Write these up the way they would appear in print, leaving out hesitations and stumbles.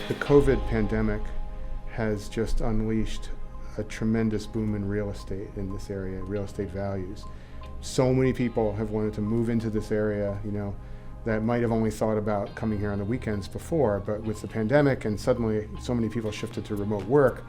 The COVID pandemic has just unleashed a tremendous boom in real estate in this area, real estate values. So many people have wanted to move into this area, that might have only thought about coming here on the weekends before, but with the pandemic and suddenly so many people shifted to remote work,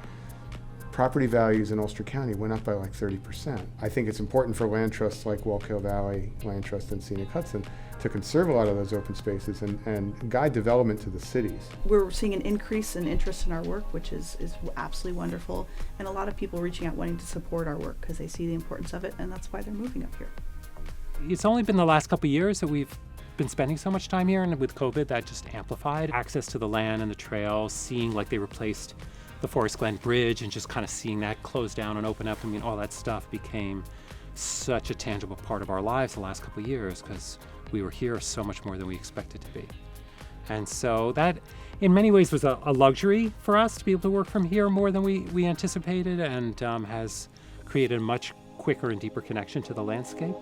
property values in Ulster County went up by like 30%. I think it's important for land trusts like Wallkill Valley Land Trust and Scenic Hudson to conserve a lot of those open spaces and guide development to the cities. We're seeing an increase in interest in our work, which is absolutely wonderful, and a lot of people reaching out wanting to support our work because they see the importance of it, and that's why they're moving up here. It's only been the last couple of years that we've been spending so much time here, and with COVID that just amplified access to the land and the trails, seeing like they replaced the Forest Glen Bridge and just kind of seeing that close down and open up. I mean, all that stuff became such a tangible part of our lives the last couple of years because we were here so much more than we expected to be. And so that in many ways was a luxury for us to be able to work from here more than we anticipated, and has created a much quicker and deeper connection to the landscape.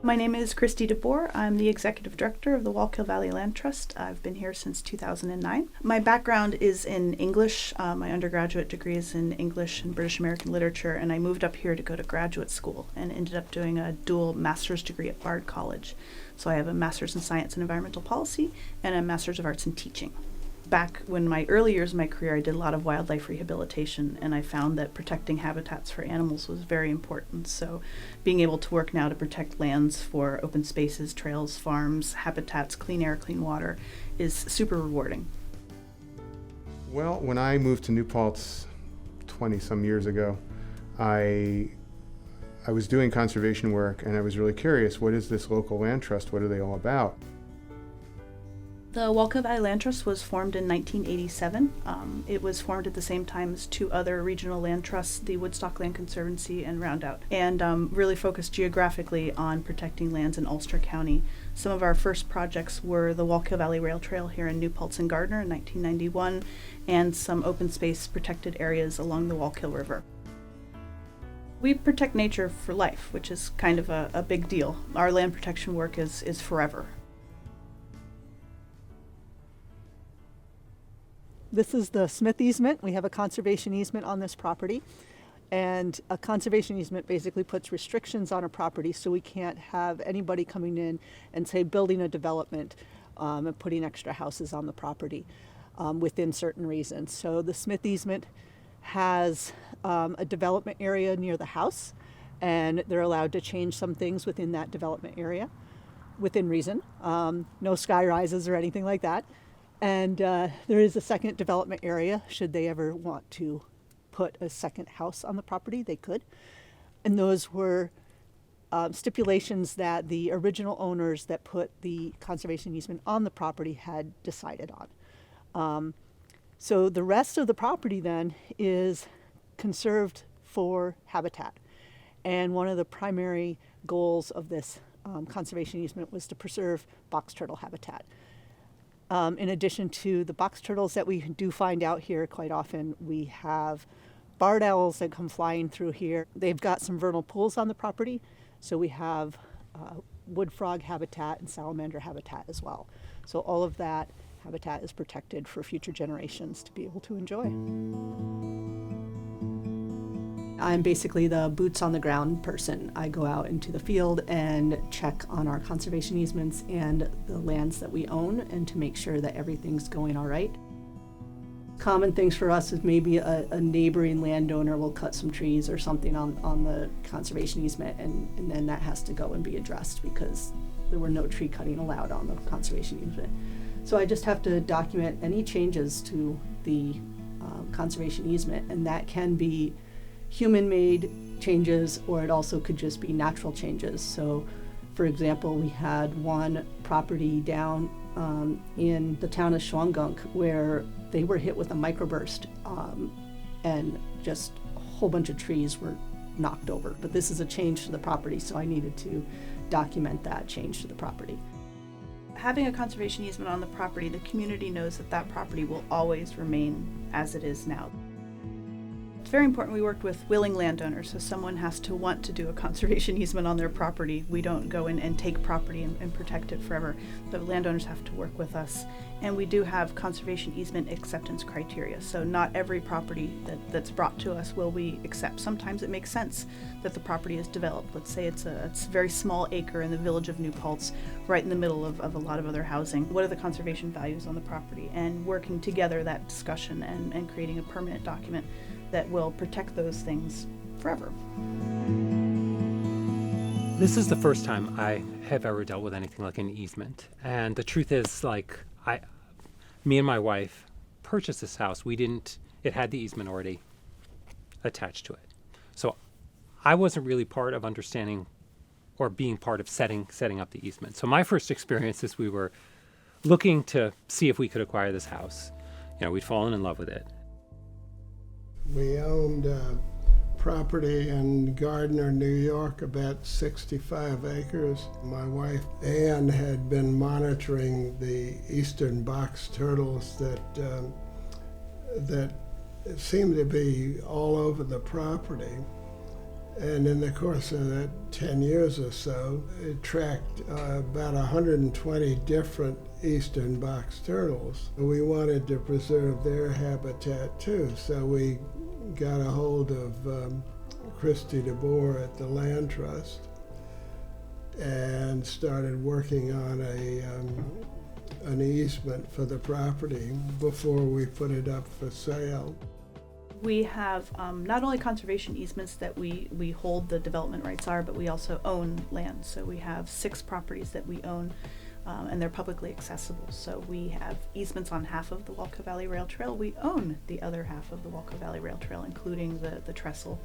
My name is Christy DeBoer. I'm the Executive Director of the Wallkill Valley Land Trust. I've been here since 2009. My background is in English. My undergraduate degree is in English and British American Literature, and I moved up here to go to graduate school and ended up doing a dual master's degree at Bard College. So I have a master's in science and environmental policy and a master's of arts in teaching. Back when my early years of my career, I did a lot of wildlife rehabilitation, and I found that protecting habitats for animals was very important. So being able to work now to protect lands for open spaces, trails, farms, habitats, clean air, clean water is super rewarding. Well, when I moved to New Paltz 20-some years ago, I was doing conservation work, and I was really curious, what is this local land trust? What are they all about? The Wallkill Valley Land Trust was formed in 1987. It was formed at the same time as two other regional land trusts, the Woodstock Land Conservancy and Roundout, and really focused geographically on protecting lands in Ulster County. Some of our first projects were the Wallkill Valley Rail Trail here in New Paltz and Gardner in 1991, and some open space protected areas along the Wallkill River. We protect nature for life, which is kind of a big deal. Our land protection work is forever. This is the Smith easement. We have a conservation easement on this property, and a conservation easement basically puts restrictions on a property, so we can't have anybody coming in and say building a development and putting extra houses on the property within certain reasons. So the Smith easement has a development area near the house, and they're allowed to change some things within that development area within reason. No sky rises or anything like that. And there is a second development area. Should they ever want to put a second house on the property, they could. And those were stipulations that the original owners that put the conservation easement on the property had decided on. So the rest of the property then is conserved for habitat. And one of the primary goals of this conservation easement was to preserve box turtle habitat. In addition to the box turtles that we do find out here quite often, we have barred owls that come flying through here. They've got some vernal pools on the property, so we have wood frog habitat and salamander habitat as well. So all of that habitat is protected for future generations to be able to enjoy. I'm basically the boots on the ground person. I go out into the field and check on our conservation easements and the lands that we own, and to make sure that everything's going all right. Common things for us is maybe a neighboring landowner will cut some trees or something on the conservation easement, and then that has to go and be addressed because there were no tree cutting allowed on the conservation easement. So I just have to document any changes to the conservation easement, and that can be human-made changes, or it also could just be natural changes. So, for example, we had one property down in the town of Shawangunk where they were hit with a microburst, and just a whole bunch of trees were knocked over. But this is a change to the property, so I needed to document that change to the property. Having a conservation easement on the property, the community knows that that property will always remain as it is now. very important. We worked with willing landowners, so someone has to want to do a conservation easement on their property. We don't go in and take property and protect it forever. The landowners have to work with us. And we do have conservation easement acceptance criteria. So not every property that's brought to us will we accept. Sometimes it makes sense that the property is developed. Let's say it's a very small acre in the village of New Paltz, right in the middle of a lot of other housing. What are the conservation values on the property? And working together that discussion and creating a permanent document that will protect those things forever. This is the first time I have ever dealt with anything like an easement. And the truth is, me and my wife purchased this house. It had the easement already attached to it. So I wasn't really part of understanding or being part of setting up the easement. So my first experience is we were looking to see if we could acquire this house. We'd fallen in love with it. We owned property in Gardner, New York, about 65 acres. My wife, Ann, had been monitoring the eastern box turtles that seemed to be all over the property. And in the course of that 10 years or so, it tracked about 120 different eastern box turtles. We wanted to preserve their habitat too, so we got a hold of Christy DeBoer at the Land Trust and started working on an easement for the property before we put it up for sale. We have not only conservation easements that we hold the development rights are, but we also own land. So we have 6 properties that we own, and they're publicly accessible. So we have easements on half of the Walker Valley Rail Trail. We own the other half of the Walker Valley Rail Trail, including the trestle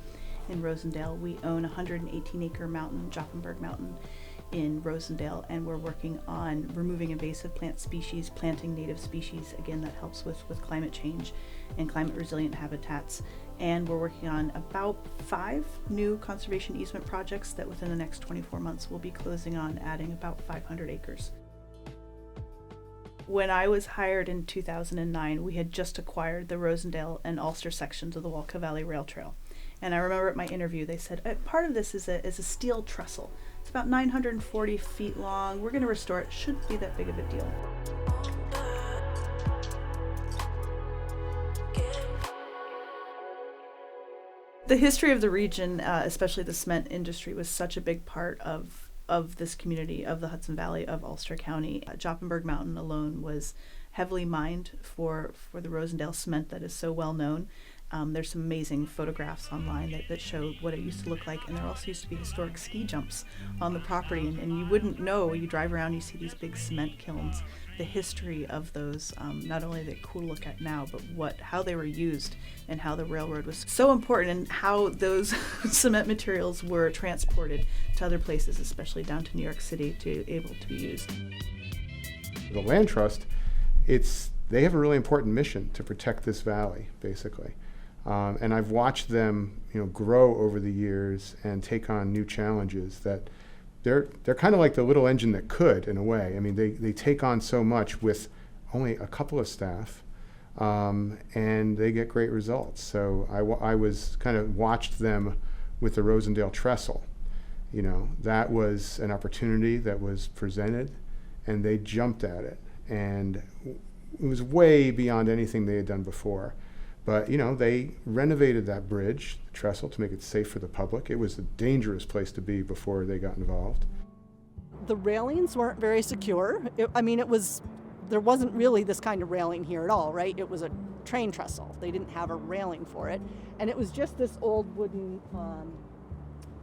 in Rosendale. We own a 118-acre mountain, Jopenberg Mountain, in Rosendale, and we're working on removing invasive plant species, planting native species. Again, that helps with climate change and climate resilient habitats. And we're working on about 5 new conservation easement projects that within the next 24 months we'll be closing on, adding about 500 acres. When I was hired in 2009, we had just acquired the Rosendale and Ulster sections of the Walker Valley Rail Trail. And I remember at my interview, they said, part of this is a steel trestle. It's about 940 feet long. We're going to restore it. Shouldn't be that big of a deal. The history of the region, especially the cement industry, was such a big part of this community, of the Hudson Valley, of Ulster County. Jopenberg Mountain alone was heavily mined for the Rosendale cement that is so well known. There's some amazing photographs online that show what it used to look like, and there also used to be historic ski jumps on the property, and you wouldn't know. You drive around, you see these big cement kilns. The history of those, not only are they cool to look at now, but how they were used and how the railroad was so important, and how those cement materials were transported to other places, especially down to New York City, to able to be used. The Land Trust, they have a really important mission to protect this valley, basically. And I've watched them, grow over the years and take on new challenges that they're kind of like the little engine that could, in a way. I mean, they take on so much with only a couple of staff, and they get great results. So I was kind of watched them with the Rosendale trestle. That was an opportunity that was presented, and they jumped at it. And it was way beyond anything they had done before. But, they renovated that bridge, the trestle, to make it safe for the public. It was a dangerous place to be before they got involved. The railings weren't very secure. There wasn't really this kind of railing here at all, right? It was a train trestle. They didn't have a railing for it. And it was just this old wooden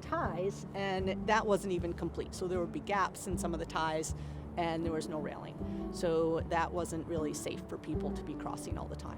ties, and that wasn't even complete. So there would be gaps in some of the ties, and there was no railing. So that wasn't really safe for people to be crossing all the time.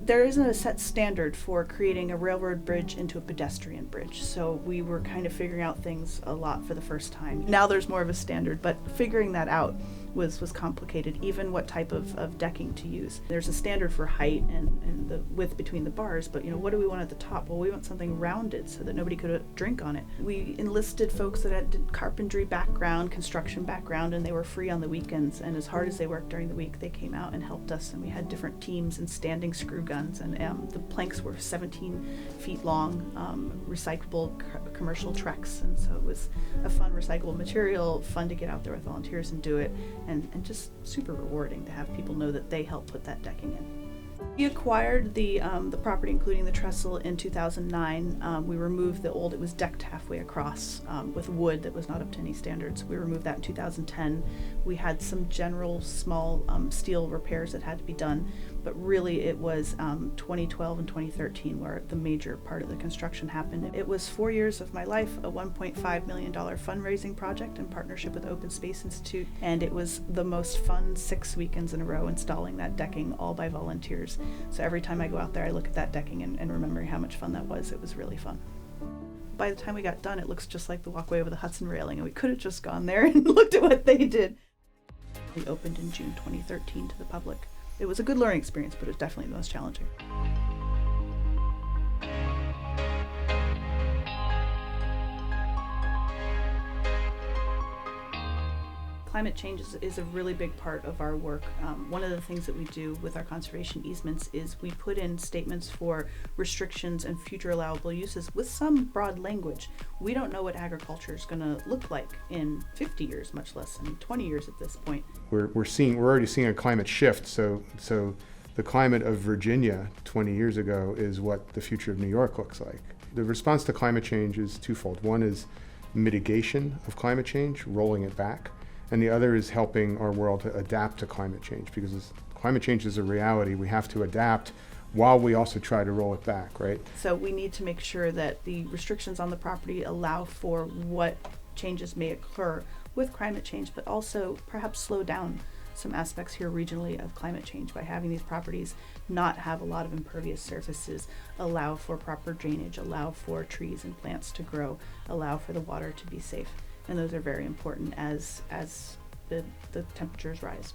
There isn't a set standard for creating a railroad bridge into a pedestrian bridge, so we were kind of figuring out things a lot for the first time. Now there's more of a standard, but figuring that out was complicated, even what type of decking to use. There's a standard for height and the width between the bars, but what do we want at the top? Well, we want something rounded so that nobody could drink on it. We enlisted folks that had carpentry background, construction background, and they were free on the weekends, and as hard as they worked during the week, they came out and helped us, and we had different teams and standing screw guns, and the planks were 17 feet long, recyclable commercial Trex, and so it was a fun recyclable material, fun to get out there with volunteers and do it, and just super rewarding to have people know that they helped put that decking in. We acquired the property, including the trestle, in 2009. We removed the old, it was decked halfway across with wood that was not up to any standards. We removed that in 2010. We had some general small steel repairs that had to be done, but really it was 2012 and 2013 where the major part of the construction happened. It was 4 years of my life, a $1.5 million fundraising project in partnership with Open Space Institute, and it was the most fun 6 weekends in a row installing that decking, all by volunteers. So every time I go out there, I look at that decking and remember how much fun that was. It was really fun. By the time we got done, it looks just like the walkway over the Hudson railing, and we could have just gone there and looked at what they did. We opened in June 2013 to the public. It was a good learning experience, but it was definitely the most challenging. Climate change is a really big part of our work. One of the things that we do with our conservation easements is we put in statements for restrictions and future allowable uses with some broad language. We don't know what agriculture is going to look like in 50 years, much less in 20 years at this point. We're already seeing a climate shift. So the climate of Virginia 20 years ago is what the future of New York looks like. The response to climate change is twofold. One is mitigation of climate change, rolling it back. And the other is helping our world to adapt to climate change, because climate change is a reality. We have to adapt while we also try to roll it back, right? So we need to make sure that the restrictions on the property allow for what changes may occur with climate change, but also perhaps slow down some aspects here regionally of climate change by having these properties not have a lot of impervious surfaces, allow for proper drainage, allow for trees and plants to grow, allow for the water to be safe. And those are very important as the temperatures rise.